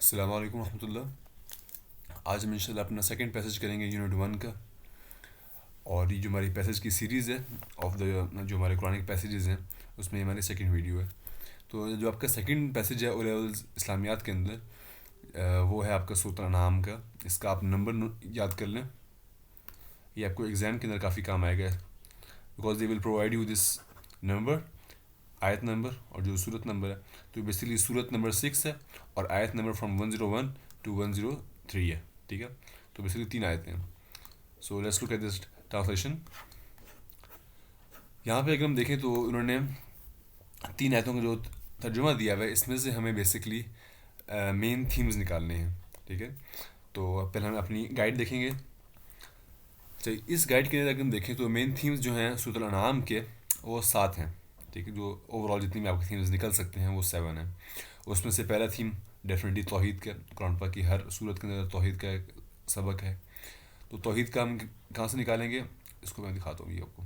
السلام علیکم ورحمۃ اللہ۔ آج ہم انشاءاللہ اپنا سیکنڈ پیسج کریں گے یونٹ 1 کا، اور یہ جو ہماری پیسج کی سیریز ہے آف دا جو ہمارے قرآنک پیسیجز ہیں اس میں ہماری سیکنڈ ویڈیو ہے۔ تو جو آپ کا سیکنڈ پیسج ہے او لیولز اسلامیات کے اندر وہ ہے آپ کا سورۃ الانعام کا۔ اس کا آپ نمبر یاد کر لیں، یہ آپ کو ایگزام کے اندر کافی کام آئے گا، because they will provide you this number, آیت نمبر اور جو صورت نمبر ہے۔ تو بیسیکلی صورت نمبر 6 ہے اور آیت نمبر فرام 101 to 103 ہے، ٹھیک ہے۔ تو بیسیکلی 3 آیتیں ہیں۔ So let's look at this translation. یہاں پہ اگر ہم دیکھیں تو انہوں نے 3 آیتوں کا جو ترجمہ دیا ہوا ہے، اس میں سے ہمیں بیسکلی مین تھیمز نکالنے ہیں، ٹھیک ہے۔ تو پہلے ہم اپنی گائیڈ دیکھیں گے۔ چلیے اس گائیڈ کے اندر اگر ہم دیکھیں تو مین تھیمز جو ہیں سورۃ الانعام کے وہ 7 ہیں، ٹھیک ہے۔ جو اوور آل جتنی بھی آپ کے تھیمز نکل سکتے ہیں وہ 7 ہیں۔ اس میں سے پہلا تھیم ڈیفینیٹلی توحید کا، قرآن پاک کی ہر صورت کے اندر توحید کا ایک سبق ہے۔ تو توحید کا ہم کہاں سے نکالیں گے، اس کو میں دکھاتا ہوں یہ آپ کو۔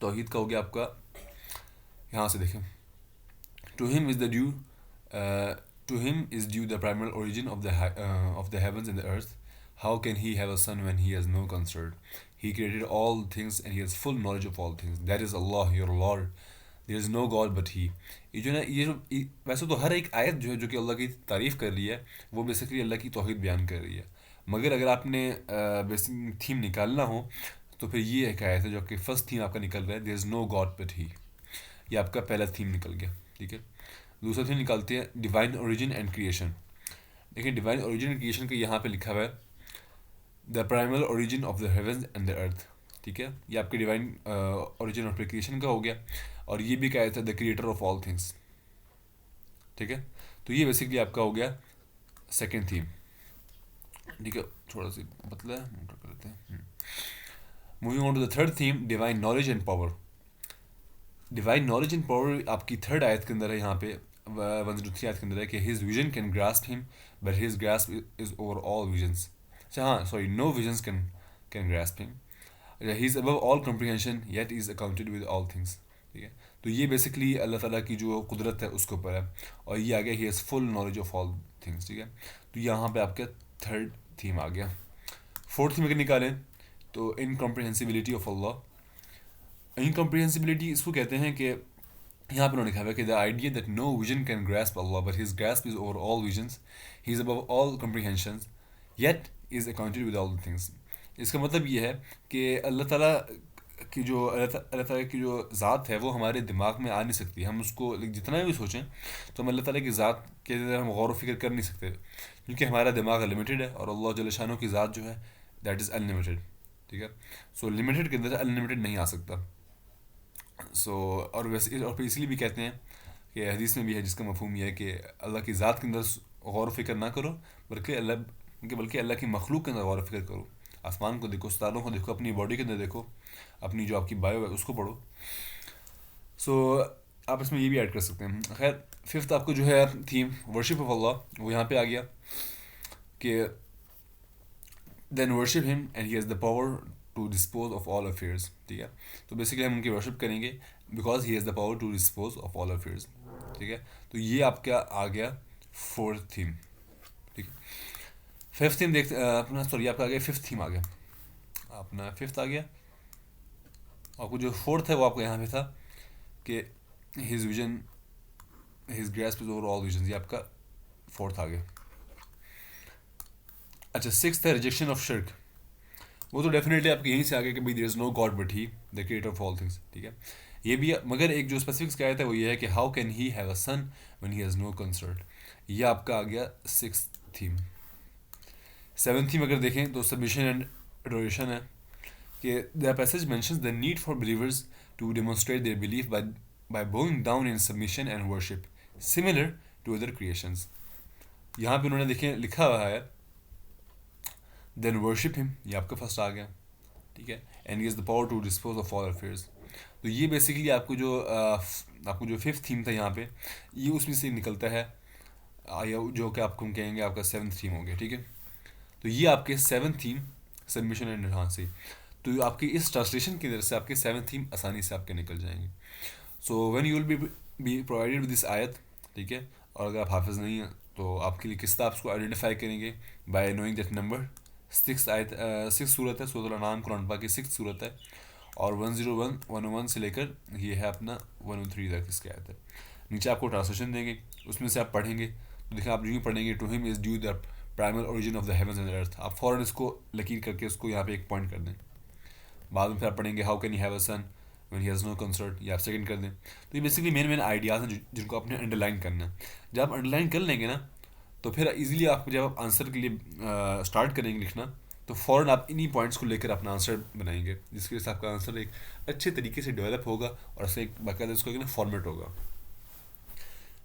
توحید کا ہو گیا آپ کا، یہاں سے دیکھیں، to him is the due to him is due the primal origin of the heavens and the earth, how can he have a son when he has no concern, he created all things and he has full knowledge of all things, that is Allah your lord, there is no god but he. یہ جو نا ویسے تو ہر ایک آیت جو ہے جو کہ اللہ کی تعریف کر رہی ہے وہ بیسکلی اللہ کی توحید بیان کر رہی ہے، مگر اگر آپ نے بیسک تھیم نکالنا ہو تو پھر یہ ایک آیت ہے جو کہ فرسٹ تھیم آپ کا نکل رہا ہے، دیر is no god but he, یہ آپ کا پہلا تھیم نکل گیا، ٹھیک ہے۔ دوسرا تھیم نکالتے ہیں ڈیوائن اوریجن اینڈ کریشن۔ دیکھیں ڈیوائن اوریجن اینڈ کریشن کا یہاں پہ لکھا ہوا ہے the primal origin of the heavens and the earth, ٹھیک ہے۔ یہ آپ کے ڈیوائن اوریجن آف کریشن کا ہو گیا، اور یہ بھی کہا تھا دا کریٹر آف آل تھنگس، ٹھیک ہے۔ تو یہ بیسکلی آپ کا ہو گیا سیکنڈ تھیم، ٹھیک ہے۔ تھوڑا سی پتلا ہے، موٹر کر لیتے ہیں۔ Moving on to the third theme divine knowledge and power. Divine knowledge and power آپ کی تھرڈ آیت کے اندر ہے، یہاں پہ 103 آیت کے اندر ہے کہ his vision can grasp him but his grasp is over all visions. اچھا ہاں sorry, no visions can grasp him, he is above all comprehension yet is acquainted with all things, ٹھیک ہے۔ تو یہ بیسکلی اللہ تعالیٰ کی جو قدرت ہے اس کے اوپر ہے، اور یہ آ گیا he has full knowledge of all things, ٹھیک ہے۔ تو یہاں پہ آپ کا تھرڈ تھیم آ گیا۔ فورتھ تھیم اگر نکالیں تو انکمپریہنسبلٹی آف اللہ۔ انکمپریہنسبلٹی اس کو کہتے ہیں کہ یہاں پہ انہوں نے لکھا ہے کہ the idea that no vision can grasp Allah but his grasp is over all visions, he is above all comprehensions yet is acquainted with all things. اس کا مطلب یہ ہے کہ اللہ تعالیٰ کی جو اللہ تعالیٰ کی جو ذات ہے وہ ہمارے دماغ میں آ نہیں سکتی، ہم اس کو جتنا بھی سوچیں تو ہم اللہ تعالیٰ کی ذات کے اندر ہم غور و فکر کر نہیں سکتے، کیونکہ ہمارا دماغ لمیٹیڈ ہے، اور اللہ جل شانہ کی ذات جو ہے دیٹ از ان لمیٹیڈ، ٹھیک ہے۔ سو لمیٹیڈ کے اندر ان لمیٹیڈ نہیں آ سکتا۔ سو اور ویسے اور پھر اس لیے بھی کہتے ہیں کہ حدیث میں بھی ہے جس کا مفہوم یہ ہے کہ اللہ کی ذات کے اندر غور و فکر نہ کرو، بلکہ اللہ کی مخلوق کے اندر غور و فکر کرو، آسمان کو دیکھو، ستاروں کو دیکھو، اپنی باڈی کے اندر دیکھو، اپنی جو آپ کی بایو ہے اس کو پڑھو۔ سو آپ اس میں یہ بھی ایڈ کر سکتے ہیں۔ خیر ففتھ آپ کو جو ہے تھیم ورشپ آف اللہ، وہ یہاں پہ آ گیا کہ then worship him and he has the power to dispose of all affairs, ٹھیک ہے۔ تو بیسکلی ہم ان کی ورشپ کریں گے because he has the power to dispose of all affairs, ٹھیک ہے۔ تو یہ آپ کا آ گیا فورتھ تھیم، ٹھیک ہے۔ ففتھ تھیم دیکھتے اپنا سوری آپ کا آ گیا ففتھ تھیم آ گیا، اپنا ففتھ آ گیا۔ آپ کو جو فورتھ ہے وہ آپ کا یہاں پہ تھا کہ his vision his grasp is over all visions, یہ آپ کا فورتھ آ گیا۔ اچھا سکستھ ہے ریجیکشن آف شرک، وہ تو ڈیفینیٹلی آپ کے یہیں سے آ گیا کہ بھائی there is no god but he the creator of all things, ٹھیک ہے۔ یہ بھی مگر ایک جو اسپیسیفکس کا آیا تھا وہ یہ ہے کہ how can he have a son when he has no concert, یہ آپ کا آ گیا سکستھ تھیم۔ سیونتھ تھیم اگر دیکھیں تو سبمیشن اینڈ ایڈوریشن ہے کہ the passage mentions the need for believers to demonstrate their belief by bowing down in submission and worship similar to other creations. یہاں پہ انہوں نے دیکھیں لکھا ہوا ہے دین ورشپ ہم، یہ آپ کا فرسٹ آ گیا، ٹھیک ہے۔ And he is the power to dispose of all affairs. تو یہ بیسکلی آپ کو جو ففتھ تھیم تھا یہاں پہ یہ اس میں سے نکلتا ہے، جو کہ آپ کو ہم کہیں گے آپ کا سیونتھ تھیم ہو گیا، ٹھیک ہے۔ تو یہ آپ کے سیونتھ تھیم سبمیشن اینڈ سے، تو آپ کی اس ٹرانسلیشن کی وجہ سے آپ کے سیونتھ تھیم آسانی سے آپ کے نکل جائیں گے۔ So when you will be be provided with this آیت. ٹھیک ہے. اور اگر آپ حافظ نہیں ہیں تو آپ کے لیے کس طرح آپ اس کو آئیڈینٹیفائی کریں گے؟ By knowing that number. 6 صورت ہے سورۃ الانعام قرآن پاک کی 6 صورت ہے, اور 101 101 سے لے کر یہ ہے اپنا 103 تک اس کی آیت ہے. نیچے آپ کو ٹرانسلیشن دیں گے, اس میں سے آپ پڑھیں گے تو دیکھیں آپ یوں پڑھیں گے, to him is due the primal origin of the heavens and earth. آپ فوراً اس کو لکیر کر کے اس کو یہاں پہ ایک پوائنٹ کر دیں. بعد میں پھر آپ پڑھیں گے how can he have a son when he has no concert, یا آپ سیکنڈ کر دیں. تو یہ بیسکلی مین آئیڈیاز ہیں جن کو آپ نے انڈر لائن کرنا ہے. جب آپ انڈر لائن کر لیں گے نا تو پھر ایزیلی آپ جب آپ آنسر کے لیے اسٹارٹ کریں گے لکھنا تو فوراً آپ انہی پوائنٹس کو لے کر اپنا آنسر بنائیں گے, جس کی وجہ سے آپ کا آنسر ایک اچھے طریقے سے ڈیولپ ہوگا اور اسے ایک باقاعدہ اس کو ایک فارمیٹ ہوگا.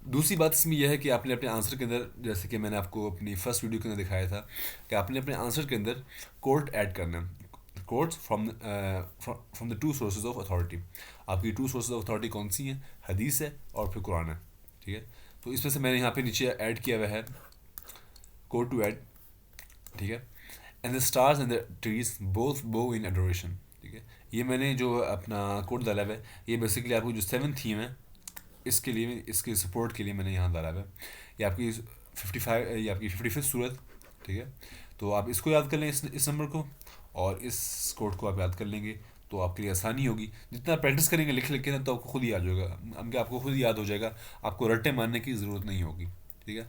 دوسری بات اس میں یہ ہے کہ آپ نے اپنے آنسر کے اندر, جیسے کہ میں نے آپ کو اپنی فرسٹ ویڈیو کے اندر دکھایا تھا, کہ آپ نے اپنے آنسر کے اندر کوٹ ایڈ کرنا ہے. Quotes from the 2 sources of authority. آپ کی 2 سورسز آف اتھارٹی کون سی ہیں؟ حدیث ہے اور پھر قرآن ہے. ٹھیک ہے. تو اس میں سے میں نے یہاں پہ نیچے ایڈ کیا ہوا ہے کوٹ ٹو ایڈ. ٹھیک ہے. And the stars and the trees both bow in اڈوریشن. ٹھیک ہے. یہ میں نے جو اپنا کوٹ ڈالا ہوا ہے یہ بیسکلی آپ کو جو 7 تھیم ہے اس کے لیے, اس کے سپورٹ کے لیے میں نے یہاں ڈالا ہوا ہے. یہ آپ کی 55, یہ آپ کی 55 صورت. ٹھیک ہے. تو آپ اس کو یاد کر لیں, اس نمبر کو, اور اس کوڈ کو آپ یاد کر لیں گے تو آپ کے لیے آسانی ہوگی. جتنا پریکٹس کریں گے لکھ کے نا تو آپ کو خود ہی یاد ہوگا, آپ کو خود ہی یاد ہو جائے گا, آپ کو رٹے مارنے کی ضرورت نہیں ہوگی. ٹھیک ہے.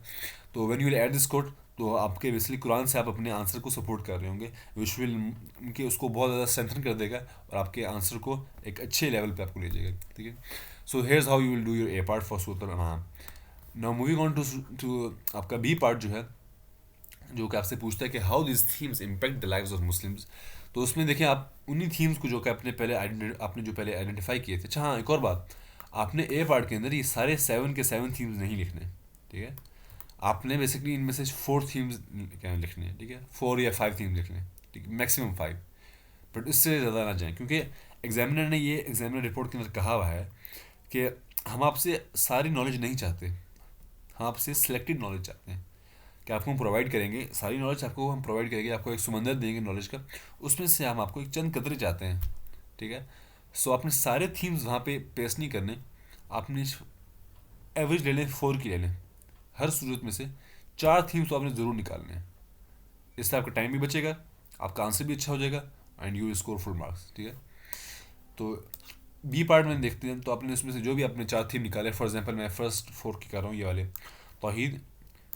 تو when you will add this code تو آپ کے بیسکلی قرآن سے آپ اپنے آنسر کو سپورٹ کر رہے ہوں گے, وچ ول کہ اس کو بہت زیادہ اسٹرینتھن کر دے گا اور آپ کے آنسر کو ایک اچھے لیول پہ آپ کو لے جائے گا. ٹھیک ہے. So here's how you will do your A part for Surah Al-Anam. Now moving on to آپ کا بی پارٹ جو ہے, جو کہ آپ سے پوچھتا ہے کہ how these themes impact the lives of Muslims. تو اس میں دیکھیں آپ انہی تھیمز کو جو کہ آپ نے پہلے آئیڈینٹیفائی کیے تھے. اچھا ہاں, ایک اور بات, آپ نے اے پارٹ کے اندر یہ سارے 7 کے 7 تھیمز نہیں لکھنے. ٹھیک ہے. آپ نے بیسکلی ان میں سے 4 تھیمز لکھنے ہیں. ٹھیک ہے. 4 یا 5 تھیمز لکھنے ہیں. ٹھیک ہے. میکسیمم 5, بٹ اس سے زیادہ نہ جائیں, کیونکہ ایگزامنر نے یہ ایگزامنر رپورٹ کے اندر کہا ہوا ہے کہ ہم آپ سے ساری نالج نہیں چاہتے, ہم آپ سے سلیکٹڈ نالج چاہتے ہیں. کہ آپ کو ہم پرووائڈ کریں گے ساری نالج, آپ کو ہم پرووائڈ کریں گے, آپ کو ایک سمندر دیں گے نالج کا, اس میں سے ہم آپ کو ایک چند قطرے چاہتے ہیں. ٹھیک ہے. سو آپ نے سارے تھیمز وہاں پہ پیس نہیں کرنے, آپ نے ایوریج لے لیں, 4 کی لے لیں. ہر صورت میں سے 4 تھیمز تو آپ نے ضرور نکالنے ہیں. اس سے آپ کا ٹائم بھی بچے گا, آپ کا آنسر بھی اچھا ہو جائے گا, and you will score full marks. ٹھیک ہے. تو بی پارٹ میں دیکھتے ہیں, تو آپ نے اس میں سے جو بھی آپ نے 4 تھیم نکالے, فار ایگزامپل میں فرسٹ 4 کی کر رہا ہوں, یہ والے توحید,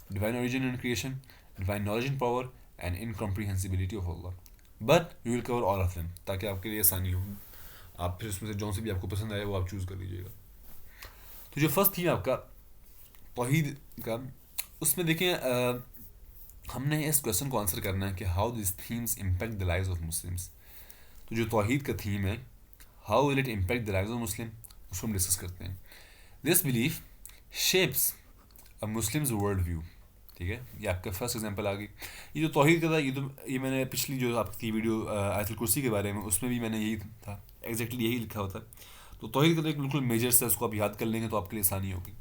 divine origin and creation, divine knowledge and power, and incomprehensibility of Allah. But you will cover all of them تاکہ آپ کے لیے آسانی ہو. آپ پھر اس میں سے جون سے بھی آپ کو پسند آئے وہ آپ چوز کر لیجیے گا. تو جو فرسٹ تھیم آپ کا توحید کا, اس میں دیکھیں ہم نے اس کویشچن کو آنسر کرنا ہے کہ how these themes impact the lives of Muslims. تو جو توحید کا تھیم ہے, how will it impact the lives of Muslim, اس کو ہم ڈسکس کرتے ہیں. This belief shapes a Muslim's worldview. ٹھیک ہے. یہ آپ کا فرسٹ ایگزامپل آ گئی. یہ جو توحید کا تھا, یہ میں نے پچھلی جو آپ کی ویڈیو آیت الکرسی کے بارے میں, اس میں بھی میں نے یہی تھا, ایگزیکٹلی یہی لکھا ہوتا. تو توحید کا تو ایک بالکل میجر سے, اس کو آپ یاد کر لیں گے تو آپ کے لیے آسانی ہوگی.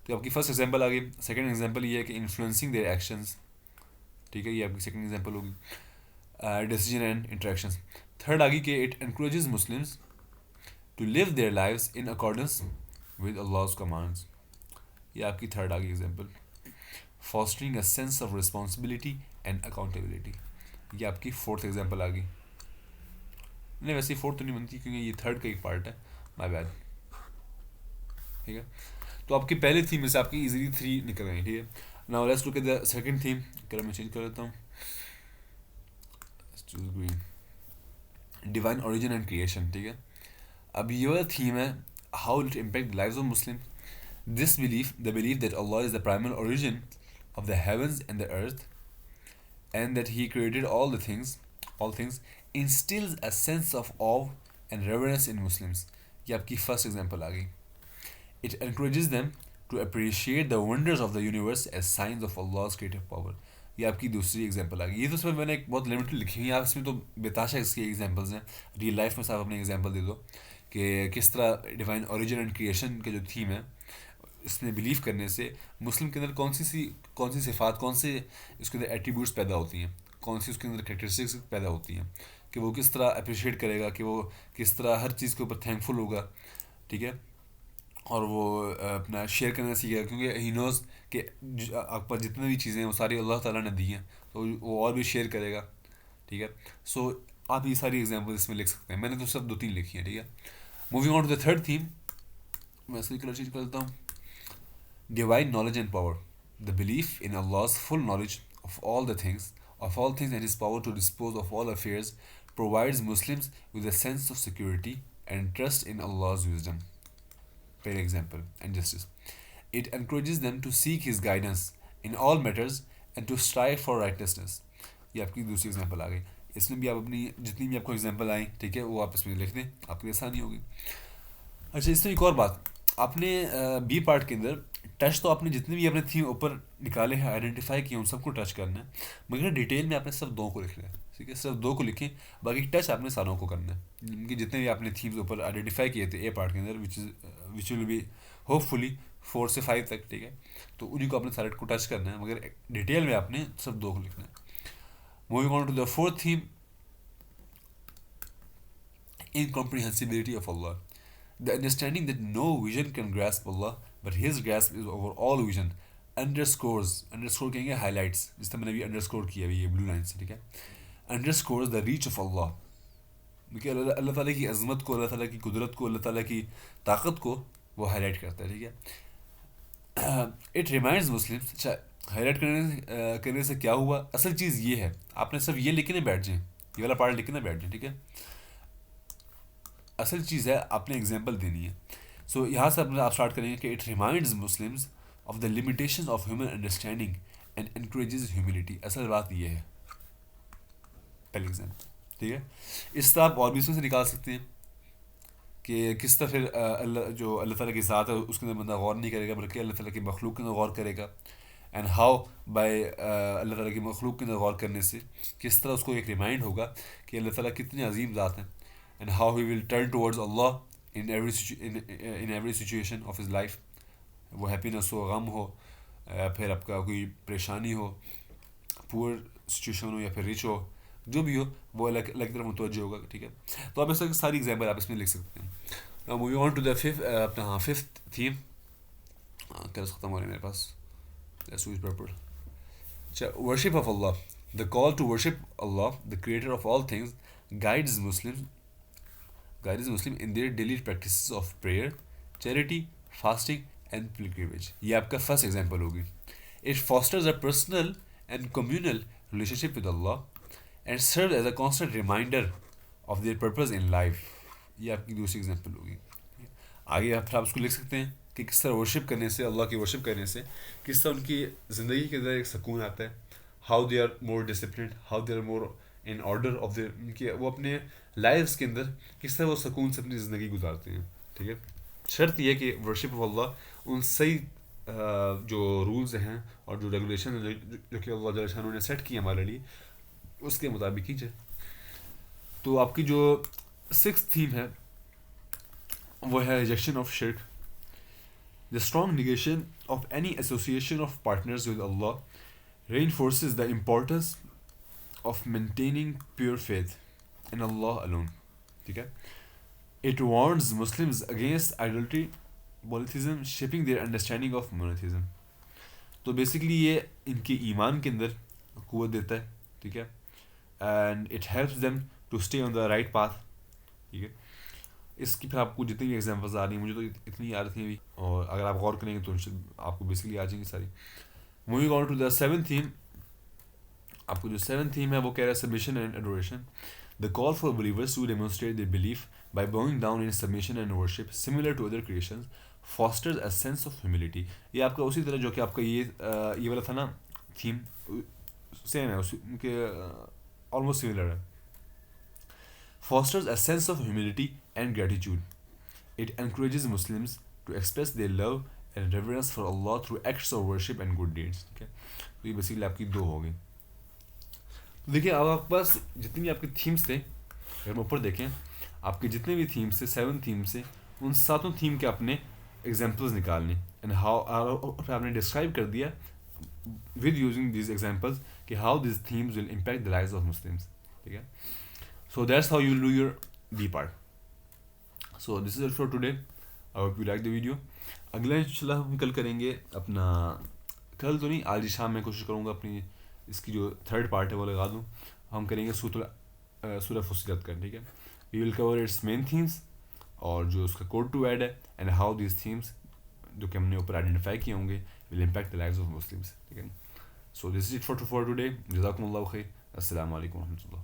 تو آپ کی فرسٹ ایگزامپل آ گئی. سیکنڈ ایگزامپل یہ ہے کہ انفلوئنسنگ دیئر ایکشنز. ٹھیک ہے. یہ آپ کی سیکنڈ ایگزامپل ہوگی. Decision and interactions. تھرڈ آ گئی کہ it encourages Muslims to live their lives in accordance with Allah's commands. یہ آپ کی تھرڈ آ گئی example. Fostering a sense of responsibility and accountability. یہ آپ کی فورتھ ایگزامپل آ گئی. نہیں ویسے فورتھ تو نہیں بنتی کیونکہ یہ تھرڈ کا ایک پارٹ ہے, مائی بیڈ. ٹھیک ہے. تو آپ کی پہلے تھیم میں سے آپ کی ایزیلی 3 نکل گئی. ٹھیک ہے. Now let's look at the second theme. Colour میں چینج کر لیتا ہوں, ڈیوائن اوریجن اینڈ کریشن. ٹھیک ہے. اب یہ تھیم ہے how it impact lives of Muslim. This belief, the belief that Allah is the primal origin of the heavens and the earth, and that He created all things, instills a sense of awe and reverence in Muslims. یہ آپ کی first example آ گئی. It encourages them to appreciate the wonders of the universe as signs of Allah's creative power. یہ آپ کی دوسری example آ گئی. یہ تو اس میں نے ایک بہت لمیٹڈ لکھی ہوئی ہے, اس میں تو بتاشا اس کی ایگزامپلز ہیں. ریئل لائف میں صاحب اپنے ایگزامپل دے دو کہ کس طرح ڈیوائن اوریجن اینڈ کریشن کے جو تھیم ہے, اس میں بلیو کرنے سے مسلم کے اندر کون سی صفات, کون سے اس کے اندر ایٹریبیوٹس پیدا ہوتی ہیں, کون سی اس کے اندر کریکٹرسٹکس پیدا ہوتی ہیں, کہ وہ کس طرح اپریشیٹ کرے گا, کہ وہ کس طرح ہر چیز کے اوپر تھینکفل ہوگا. ٹھیک ہے. اور وہ اپنا شیئر کرنا سیکھے گا، کیونکہ ہی نوز کہ آپ پر جتنے بھی چیزیں ہیں وہ ساری اللہ تعالیٰ نے دی ہیں، تو وہ اور بھی شیئر کرے گا. ٹھیک ہے. سو آپ یہ ساری ایگزامپل اس میں لکھ سکتے ہیں. میں نے تو صرف 2-3 لکھی ہیں. ٹھیک ہے. Moving on to the third theme, میں اس کی کلر چینج کر دیتا ہوں. Divine knowledge and power. The belief in Allah's full knowledge of all things and his power to dispose of all affairs provides Muslims with a sense of security and trust in Allah's wisdom, for example, and justice. It encourages them to seek his guidance in all matters and to strive for righteousness. یہ آپ کی دوسری example آ گئی. اس میں بھی آپ اپنی جتنی بھی آپ کو ایگزامپل آئیں، ٹھیک ہے، وہ آپ اس میں لکھ دیں، آپ کے لیے آسانی ہوگی. اچھا، اس میں ایک اور بات، آپ نے بی پارٹ کے اندر ٹچ تو آپ نے جتنے بھی اپنے تھیم اوپر نکالے ہیں، آئیڈینٹیفائی کیے، ان سب کو ٹچ کرنا ہے، مگر ڈیٹیل میں آپ نے صرف 2 کو لکھنا ہے. ٹھیک ہے، صرف 2 کو لکھیں، باقی ٹچ آپ نے ساروں کو کرنا ہے. ان کے جتنے بھی آپ نے تھیمز اوپر آئیڈینٹیفائی کیے تھے اے پارٹ کے اندر، وچ ول بی ہوپ فلی 4 سے 5 تک. ٹھیک ہے، تو انہیں کو آپ نے سارے کو ٹچ کرنا ہے، مگر ڈیٹیل میں آپ نے صرف 2 کو لکھنا ہے. Moving on to the fourth theme, incomprehensibility of Allah. The understanding that no vision can grasp Allah, but His grasp is over all vision. underscore کہیں گے highlights، جس طرح میں نے ابھی underscore کیا ابھی یہ blue line سے. ٹھیک ہے. underscores the reach of Allah. کیونکہ اللہ تعالیٰ کی عظمت کو، اللہ تعالیٰ کی قدرت کو، اللہ تعالیٰ کی طاقت کو وہ ہائی لائٹ کرتا ہے. ٹھیک ہے. It reminds Muslims. اچھا، ہائی لائٹ کرنے سے کیا ہوا؟ اصل چیز یہ ہے، آپ نے صرف یہ لکھ کے نہیں بیٹھ جائیں، یہ والا پارٹ لکھ کے نہ بیٹھ جائیں. ٹھیک ہے. اصل چیز ہے آپ نے ایگزامپل دینی ہے. سو یہاں سے آپ اسٹارٹ کریں گے کہ it reminds Muslims of the limitation of human understanding and encourages humility. اصل بات یہ ہے، پہلے ایگزامپل. ٹھیک ہے. اس طرح آپ اور بھی اس میں سے نکال سکتے ہیں کہ کس طرح پھر اللہ تعالیٰ کی ذات ہے اس کے اندر بندہ غور نہیں کرے گا، بلکہ اللہ تعالیٰ کی مخلوق کے اندر غور کرے گا. اینڈ ہاؤ بائی اللہ تعالیٰ کی مخلوق کے اندر غور کرنے سے کس طرح اس کو ایک ریمائنڈ ہوگا کہ اللہ تعالیٰ کتنی عظیم ذات ہیں. And how he will turn towards Allah in every situation of his life. وہ ہیپینس ہو، غم ہو، پھر آپ کا کوئی پریشانی ہو، پور سچویشن ہو یا پھر رچ ہو، جو بھی ہو، وہ اللہ کی طرف متوجہ ہوگا. ٹھیک ہے. تو آپ اس طرح ساری ایگزامپل آپ اس میں لکھ سکتے ہیں. موونگ آن ٹو دا اپنا ففتھ تھیم. کلرس ختم ہو رہے ہیں میرے پاس. Switch purple. اچھا، worship of Allah. The call to worship Allah the creator of all things guides Muslim in their daily practices of prayer, charity, fasting and pilgrimage. یہ آپ کا فرسٹ ایگزامپل ہوگی. It fosters a personal and communal relationship with Allah and serves as a constant reminder of their purpose in life. یہ آپ کی دوسری example ہوگی. آگے آپ اس کو لکھ سکتے ہیں کہ کس طرح ورشپ کرنے سے، اللہ کی ورشپ کرنے سے کس طرح ان کی زندگی کے اندر ایک سکون آتا ہے. How they are more disciplined, how they are more in order of they, کہ وہ اپنے لائفس کے اندر کس طرح وہ سکون سے اپنی زندگی گزارتے ہیں. ٹھیک ہے. شرط یہ کہ ورشپ آف اللہ ان صحیح جو رولز ہیں اور جو ریگولیشن ہیں جو کہ اللہ جل شانہ نے سیٹ کی ہمارے لیے، اس کے مطابق کیجیے. تو آپ کی جو 6th تھیم ہے وہ ہے ریجیکشن آف شرک. The strong negation of any association of partners with Allah reinforces the importance of maintaining pure faith in Allah alone. ٹھیک ہے. It warns Muslims against idolatry, polytheism, shaping their understanding of monotheism. تو basically یہ ان کے ایمان کے اندر قوت دیتا ہے. ٹھیک ہے. And it helps them to stay on the right path. ٹھیک ہے. اس کی پھر آپ کو جتنی بھی ایگزامپلز آ رہی ہیں، مجھے تو اتنی یاد تھیں ابھی، اور اگر آپ غور کریں گے تو آپ کو بیسکلی آ جائیں گی ساری. Moving on to the 7th theme. آپ کو جو 7th تھیم ہے وہ کہہ رہا ہے submission and adoration. The call for believers to demonstrate their belief by bowing down in submission and worship similar to other creations fosters a sense of humility. یہ آپ کا اسی طرح جو کہ آپ کا یہ والا تھا نا تھیم، سیم ہے اس کے آلموسٹ سملر ہے. fosters a sense of humility and gratitude. It encourages Muslims to express their love and reverence for Allah through acts of worship and good deeds. ٹھیک ہے. تو یہ بیسیکلی آپ کی 2 ہو گئی. تو دیکھیے اب آپ کے پاس جتنی بھی آپ کے تھیمس تھے، اگر ہم اوپر دیکھیں آپ کے جتنے بھی تھیمس تھے 7 تھیم سے، ان 7 تھیم کے آپ نے ایگزامپلز نکالنے، اینڈ ہاؤ آپ نے ڈسکرائب کر دیا ود یوزنگ دیز ایگزامپلز کہ how these themes will impact the lives of Muslims. ٹھیک ہے. So that's how you will do your B part. So this is it for today. I hope you like the video. اگلا انشاءاللہ ہم کل کریں گے اپنا، کل تو نہیں آج شام میں کوشش کروں گا اپنی اس کی جو تھرڈ پارٹ ہے وہ لگا دوں. ہم کریں گے سورہ فصلت کا. ٹھیک ہے. وی ول کور اٹس مین تھیمس اور جو اس کا کوڈ ٹو ایڈ ہے اینڈ ہاؤ دیز تھیمس جو کہ ہم نے اوپر آئیڈینٹیفائی کیے ہوں گے will impact the lives of Muslims. ٹھیک ہے. So this is it for today. جزاکم اللہ خیر. السلام علیکم و رحمۃ اللہ.